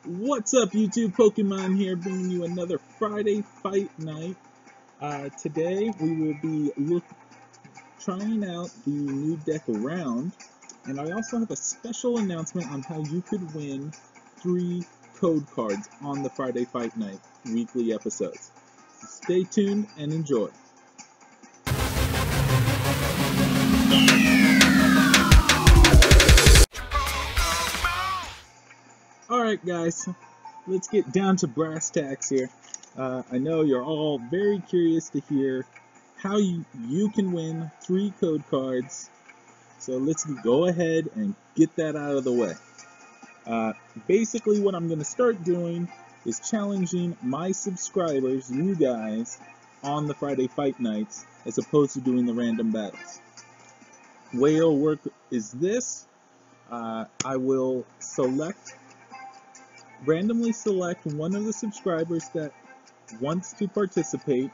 What's up, YouTube? Pokemon here, bringing you another Friday Fight Night. Today we will be trying out the new deck around, and I also have a special announcement on how you could win 3 code cards on the Friday Fight Night weekly episodes. So stay tuned and enjoy. Alright guys, let's get down to brass tacks here. I know you're all very curious to hear how you can win 3 code cards, so let's go ahead and get that out of the way. Basically what I'm going to start doing is challenging my subscribers, you guys, on the Friday Fight Nights as opposed to doing the random battles. The way it'll work is this. I will randomly select one of the subscribers that wants to participate.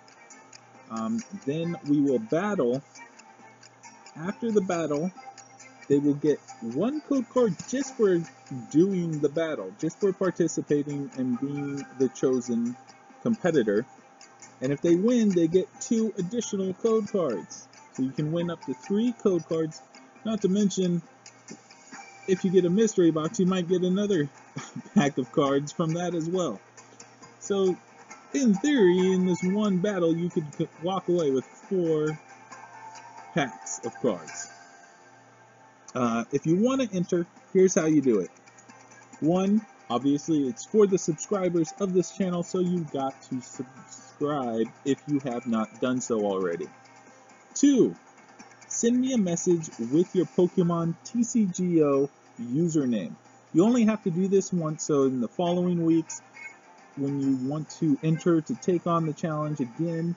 Then we will battle. After the battle, they will get 1 code card just for doing the battle, just for participating and being the chosen competitor. And if they win, they get 2 additional code cards. So you can win up to 3 code cards. Not to mention, if you get a mystery box, you might get another pack of cards from that as well. So, in theory, in this one battle, you could walk away with 4 packs of cards. If you want to enter, here's how you do it. 1, obviously, it's for the subscribers of this channel, so you've got to subscribe if you have not done so already. 2, send me a message with your Pokemon TCGO username. You only have to do this once, so in the following weeks, when you want to enter to take on the challenge again,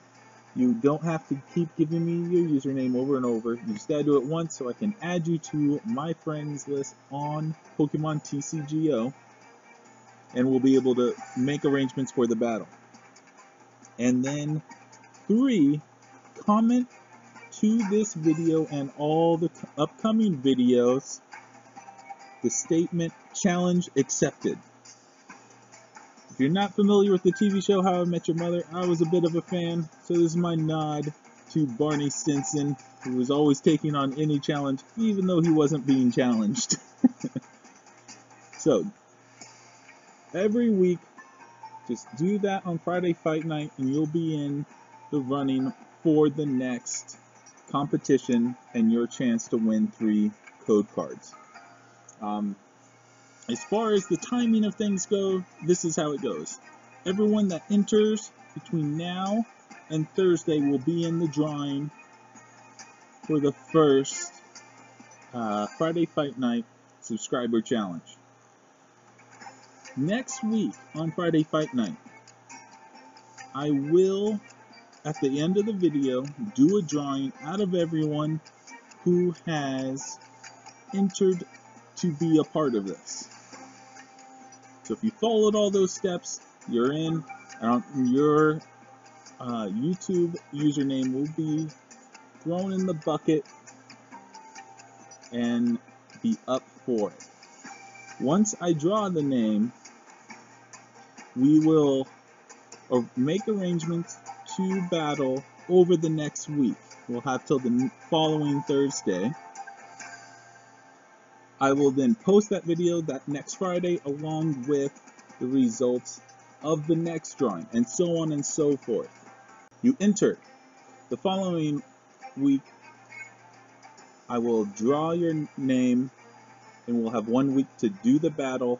you don't have to keep giving me your username over and over. You just gotta do it once so I can add you to my friends list on Pokemon TCGO, and we'll be able to make arrangements for the battle. And then 3, comment to this video and all the upcoming videos the statement, "Challenge accepted." If you're not familiar with the TV show How I Met Your Mother, I was a bit of a fan, so this is my nod to Barney Stinson, who was always taking on any challenge, even though he wasn't being challenged. So, every week, just do that on Friday Fight Night, and you'll be in the running for the next competition and your chance to win 3 code cards. As far as the timing of things go, this is how it goes. Everyone that enters between now and Thursday will be in the drawing for the first Friday Fight Night subscriber challenge. Next week on Friday Fight Night, I will, at the end of the video, do a drawing out of everyone who has entered to be a part of this. So if you followed all those steps, you're in. Your YouTube username will be thrown in the bucket and be up for it. Once I draw the name, we will make arrangements to battle over the next week. We'll have till the following Thursday. I will then post that video that next Friday along with the results of the next drawing, and so on and so forth. You enter. The following week, I will draw your name, and we'll have 1 week to do the battle.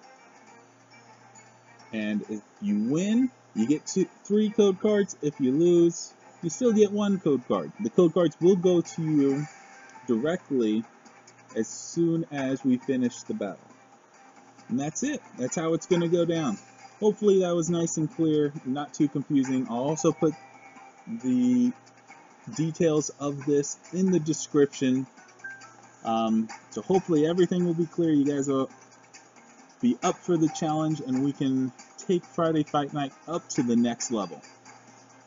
And if you win, you get 3 code cards. If you lose, you still get 1 code card. The code cards will go to you directly as soon as we finish the battle. And that's it. That's how it's going to go down. Hopefully that was nice and clear, not too confusing. I'll also put the details of this in the description. So hopefully everything will be clear. You guys will be up for the challenge, and we can take Friday Fight Night up to the next level.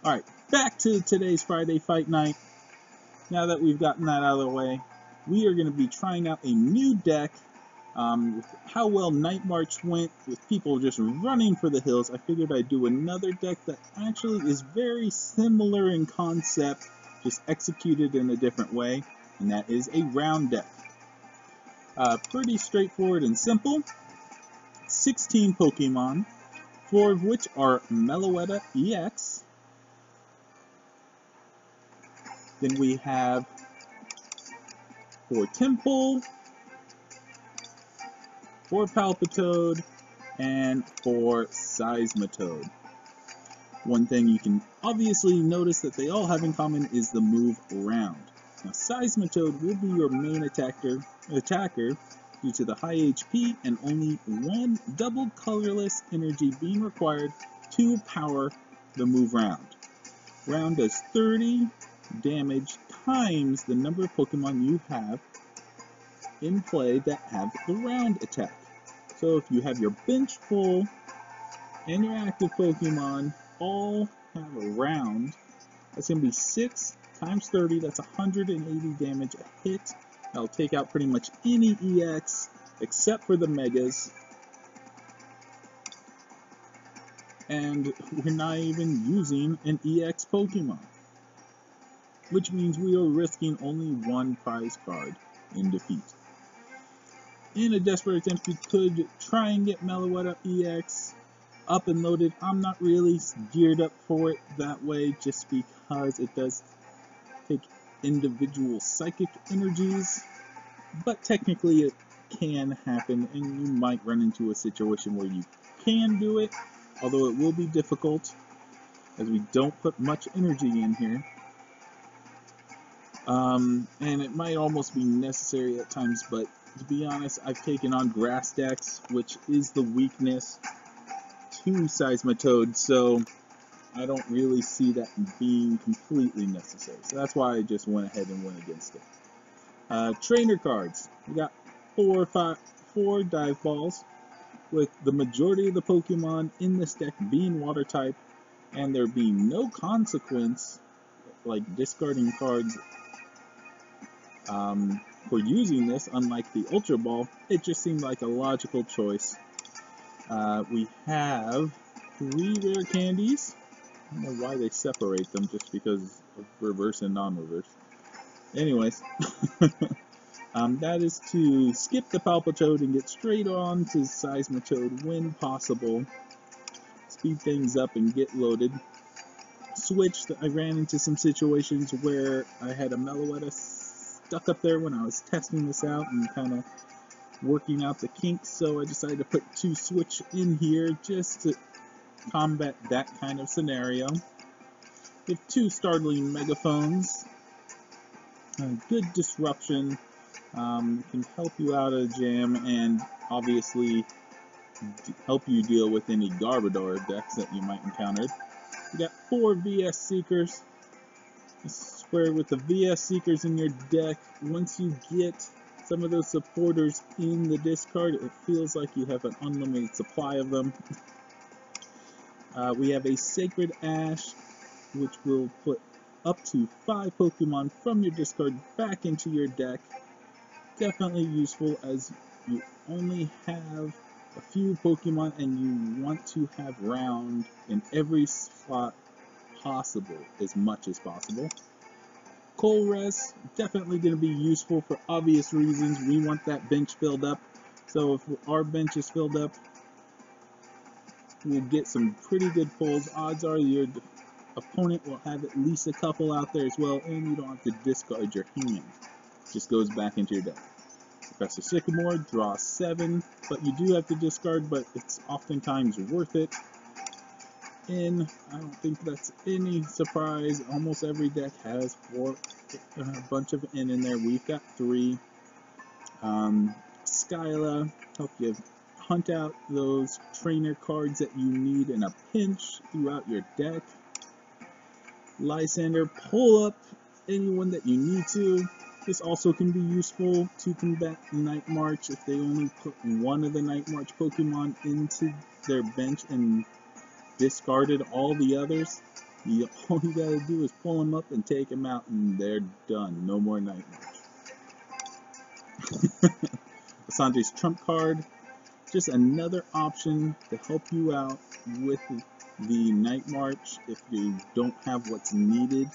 Alright, back to today's Friday Fight Night. Now that we've gotten that out of the way, we are going to be trying out a new deck With how well Night March went, with people just running for the hills, I figured I'd do another deck that actually is very similar in concept, just executed in a different way, and that is a round deck. Pretty straightforward and simple. 16 Pokemon, 4 of which are Meloetta EX. Then we have 4 Temple, 4 Palpitoad, and 4 Seismitoad. One thing you can obviously notice that they all have in common is the move round. Now Seismitoad will be your main attacker due to the high HP and only 1 double colorless energy being required to power the move round. Round does 30 damage times the number of Pokemon you have in play that have the round attack. So if you have your bench full and your active Pokemon all have a round, that's going to be 6 times 30, that's 180 damage a hit. That'll take out pretty much any EX except for the Megas. And we're not even using an EX Pokemon, which means we are risking only 1 prize card in defeat. In a desperate attempt, you could try and get Meloetta EX up and loaded. I'm not really geared up for it that way, just because it does take individual psychic energies, but technically it can happen, and you might run into a situation where you can do it, although it will be difficult, as we don't put much energy in here. And it might almost be necessary at times, but to be honest, I've taken on grass decks, which is the weakness to Seismitoad, so I don't really see that being completely necessary. So that's why I just went ahead and went against it. Trainer cards. We got 4 dive balls, with the majority of the Pokemon in this deck being water type, and there being no consequence, like discarding cards for using this, unlike the Ultra Ball. It just seemed like a logical choice. We have 3 rare candies. I don't know why they separate them, just because of reverse and non-reverse. Anyways, that is to skip the Palpitoad and get straight on to Seismitoad when possible. Speed things up and get loaded. Switched, I ran into some situations where I had a Meloetta stuck up there when I was testing this out and kind of working out the kinks, so I decided to put 2 Switch in here just to combat that kind of scenario. With 2 startling megaphones, good disruption, can help you out of a jam and obviously help you deal with any Garbodor decks that you might encounter. We got 4 VS Seekers. I swear, with the VS Seekers in your deck, once you get some of those supporters in the discard, it feels like you have an unlimited supply of them. We have a Sacred Ash, which will put up to 5 Pokemon from your discard back into your deck. Definitely useful, as you only have a few Pokemon and you want to have round in every slot possible, as much as possible. Colress, definitely going to be useful for obvious reasons. We want that bench filled up, so if our bench is filled up, we'll get some pretty good pulls. Odds are your opponent will have at least a couple out there as well, and you don't have to discard your hand. It just goes back into your deck. Professor Sycamore, draw 7, but you do have to discard, but it's oftentimes worth it. I don't think that's any surprise. Almost every deck has a bunch of in there. We've got 3. Skyla, help you hunt out those trainer cards that you need in a pinch throughout your deck. Lysander, pull up anyone that you need to. This also can be useful to combat Night March if they only put one of the Night March Pokemon into their bench and discarded all the others. All you gotta do is pull them up and take them out, and they're done. No more Night March. Sanjay's trump card. Just another option to help you out with the Night March if you don't have what's needed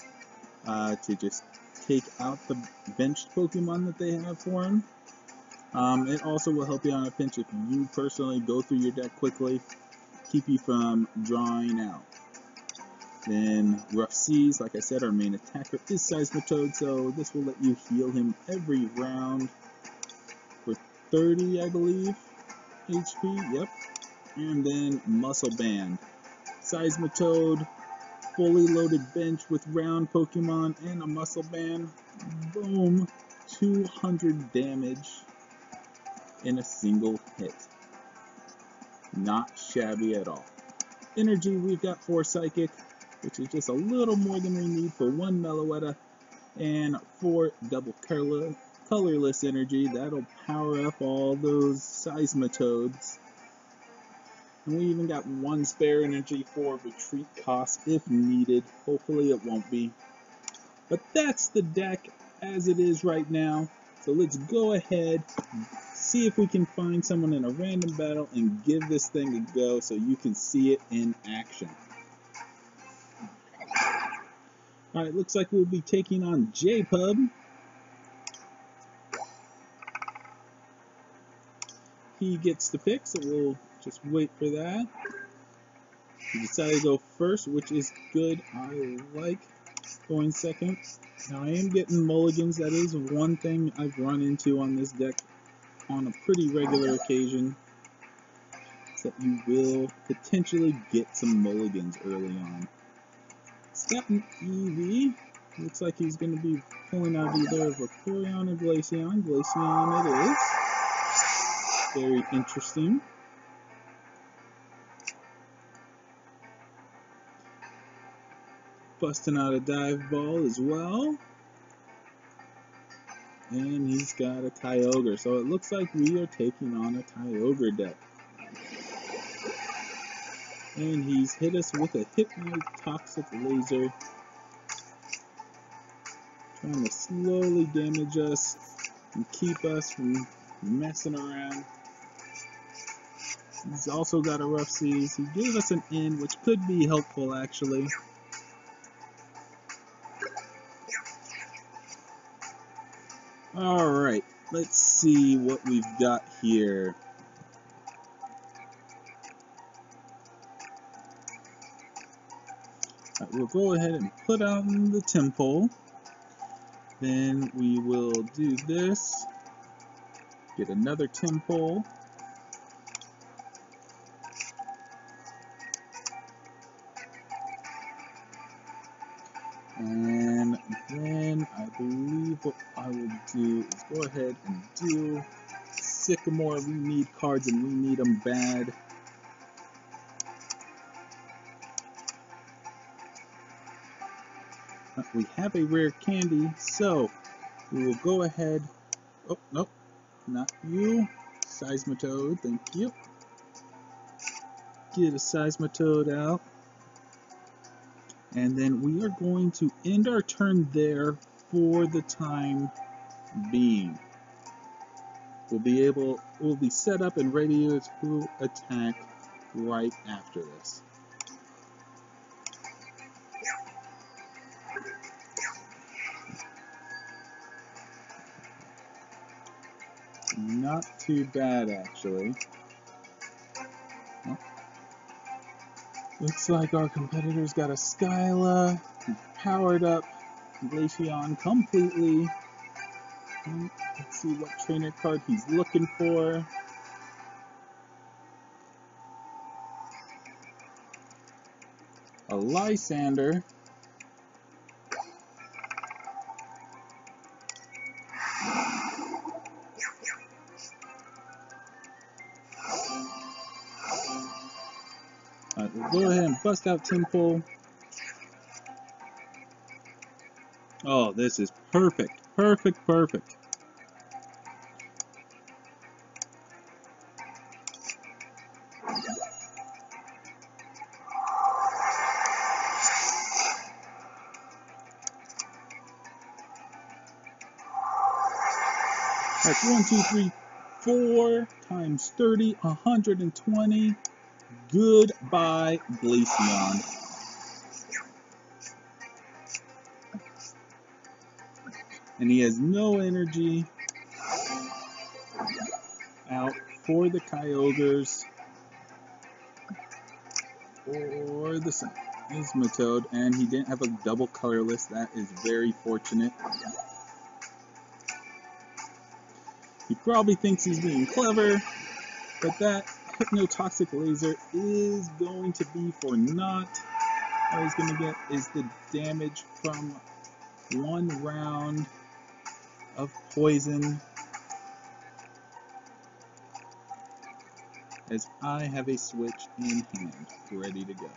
to just take out the benched Pokemon that they have for him. It also will help you on a pinch if you personally go through your deck quickly, keep you from drawing out. Then Rough Seas, like I said, our main attacker is Seismitoad, so this will let you heal him every round for 30, I believe, HP, yep. And then Muscle Band. Seismitoad, fully loaded bench with round Pokemon and a Muscle Band. Boom, 200 damage in a single hit. Not shabby at all. Energy, we've got 4 Psychic, which is just a little more than we need for 1 Meloetta, and 4 double colorless energy. That'll power up all those Seismitoads. And we even got 1 spare energy for retreat cost if needed. Hopefully it won't be. But that's the deck as it is right now. So let's go ahead, see if we can find someone in a random battle and give this thing a go so you can see it in action. Alright, looks like we'll be taking on J-Pub. He gets to pick, so we'll just wait for that. He decided to go first, which is good. I like going second. Now I am getting mulligans. That is one thing I've run into on this deck on a pretty regular occasion. Is that you will potentially get some mulligans early on. It's got an EV. Looks like he's going to be pulling out either a Vaporeon or Glaceon. Glaceon it is. Very interesting. Busting out a Dive Ball as well. And he's got a Kyogre. So it looks like we are taking on a Kyogre deck. And he's hit us with a Hypnotoxic Laser. Trying to slowly damage us and keep us from messing around. He's also got a Rough Seas. He gave us an in, which could be helpful actually. Alright, let's see what we've got here. Right, we'll go ahead and put out the Temple. Then we will do this. Get another Temple. And then I believe what I will do is go ahead and do Sycamore. We need cards and we need them bad. We have a rare candy, so we will go ahead. Oh, nope, not you. Seismitoad, thank you. Get a Seismitoad out. And then we are going to end our turn there for the time being. We'll be set up and ready to attack right after this. Not too bad, actually. Oh. Looks like our competitor's got a Skyla, powered up Glaceon completely. Let's see what trainer card he's looking for. A Lysander. Alright, we'll go ahead and bust out Temple. Oh, this is perfect. Perfect, perfect. Alright, 1, 2, 3, 4 times 30, 120. Goodbye, Glaceon. And he has no energy out for the Kyogres or the Seismitoad, and he didn't have a double colorless. That is very fortunate. He probably thinks he's being clever, but that hypnotoxic laser is going to be for naught. All he's going to get is the damage from 1 round of poison, as I have a switch in hand, ready to go.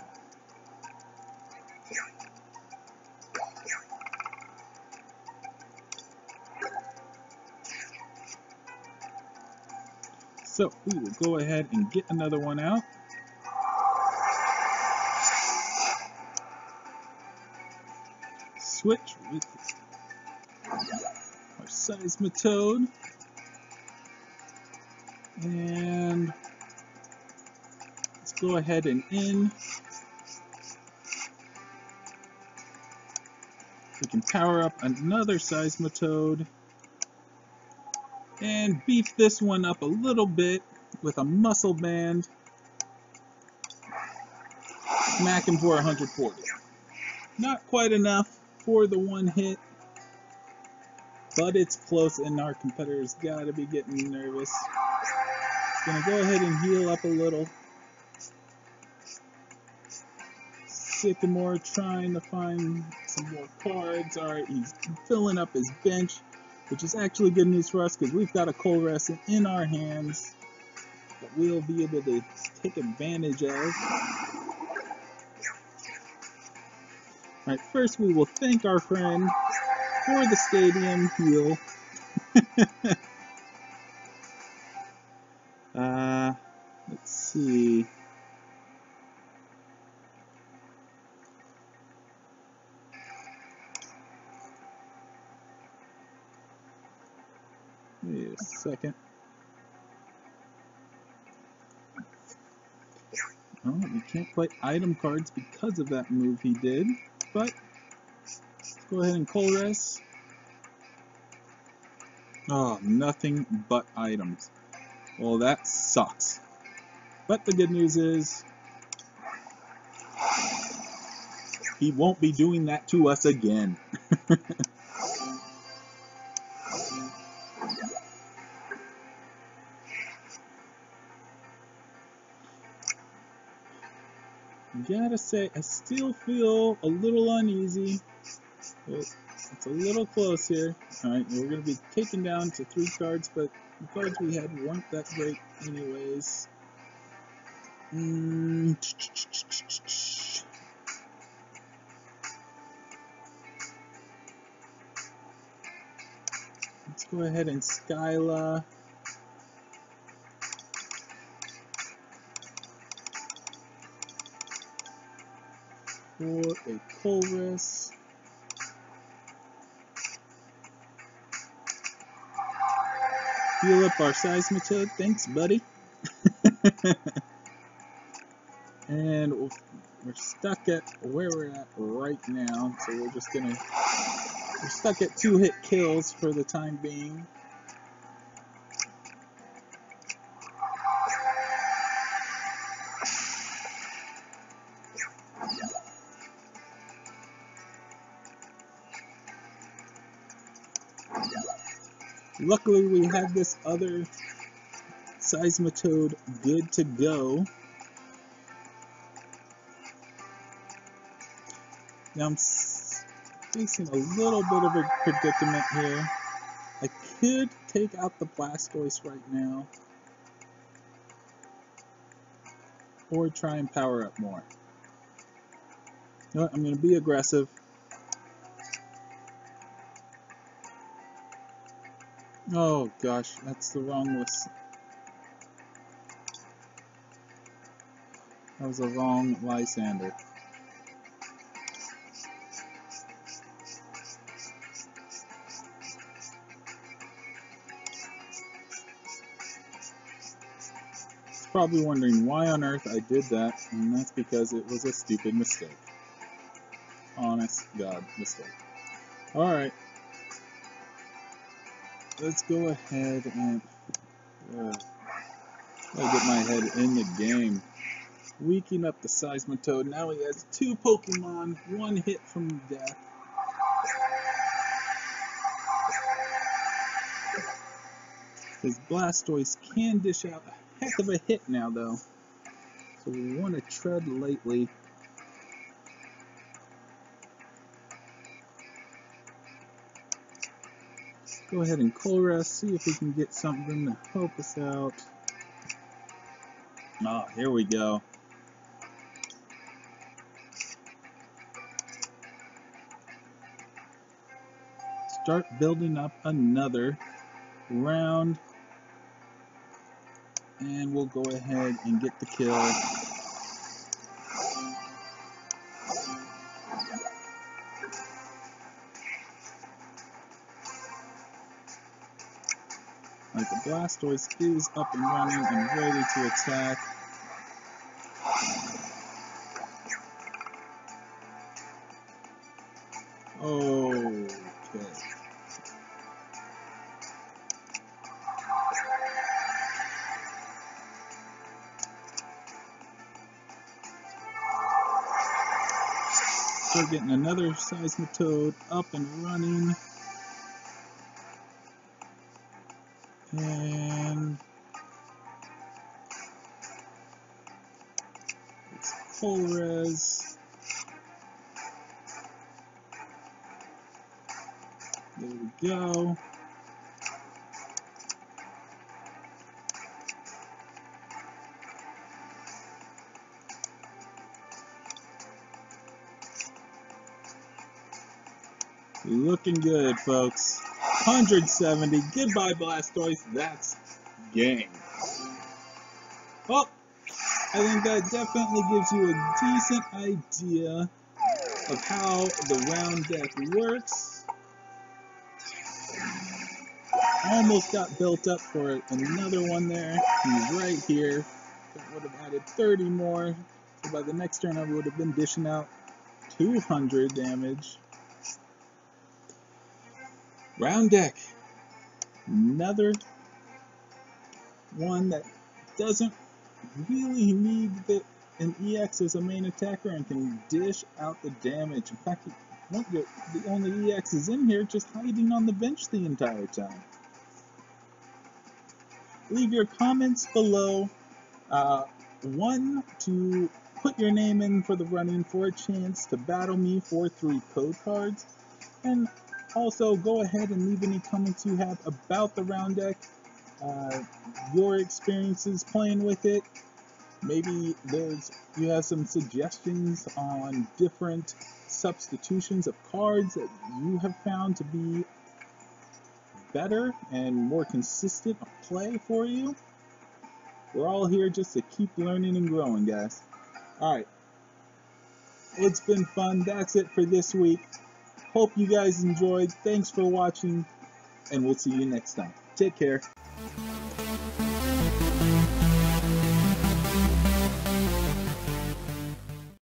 So we will go ahead and get another one out. Switch with our Seismitoad. And let's go ahead and in. We can power up another Seismitoad and beef this one up a little bit with a muscle band. Smack him for 140. Not quite enough for the one hit, but it's close and our competitor's gotta be getting nervous. He's gonna go ahead and heal up a little. Sycamore trying to find some more cards. Alright, he's filling up his bench, which is actually good news for us because we've got a Colress in our hands that we'll be able to take advantage of. Alright, first we will thank our friend for the stadium heal. Let's see. Wait a second. Oh, we can't play item cards because of that move he did, but let's go ahead and Colress. Oh, nothing but items. Well, that sucks. But the good news is he won't be doing that to us again. Gotta say, I still feel a little uneasy. It's a little close here. Alright, we're going to be taken down to 3 cards, but the cards we had weren't that great anyways. Let's go ahead and Skyla. For a Colress. Heal up our Seismitoad. Thanks, buddy. And we're stuck at where we're at right now, so we're stuck at 2-hit kills for the time being. Luckily, we had this other Seismitoad good to go. Now I'm facing a little bit of a predicament here. I could take out the Blastoise right now, or try and power up more. You know what? I'm going to be aggressive. Oh gosh, that's the wrong list. That was the wrong Lysander. probably wondering why on earth I did that, and that's because it was a stupid mistake. Honest God mistake. Alright. Let's go ahead and I'll get my head in the game. Weaken up the Seismitoad. Now he has 2 Pokemon, 1 hit from death. His Blastoise can dish out a heck of a hit now, though. So we want to tread lightly. Go ahead and Colress, see if we can get something to help us out. Oh, here we go. Start building up another round. And we'll go ahead and get the kill. Like the Blastoise is up and running and ready to attack. Okay. We're getting another Seismitoad up and running. And it's Colress. There we go. Looking good, folks. 170. Goodbye, Blastoise. That's game. Well, I think that definitely gives you a decent idea of how the round deck works. Almost got built up for another one there. He's right here. That would have added 30 more. So by the next turn, I would have been dishing out 200 damage. Round deck. Another one that doesn't really need an EX as a main attacker and can dish out the damage. In fact, the only EX is in here just hiding on the bench the entire time. Leave your comments below. One, to put your name in for the running for a chance to battle me for 3 code cards. And also, go ahead and leave any comments you have about the round deck, your experiences playing with it. Maybe you have some suggestions on different substitutions of cards that you have found to be better and more consistent of play for you. We're all here just to keep learning and growing, guys. Alright. It's been fun. That's it for this week. Hope you guys enjoyed. Thanks for watching, and we'll see you next time. Take care.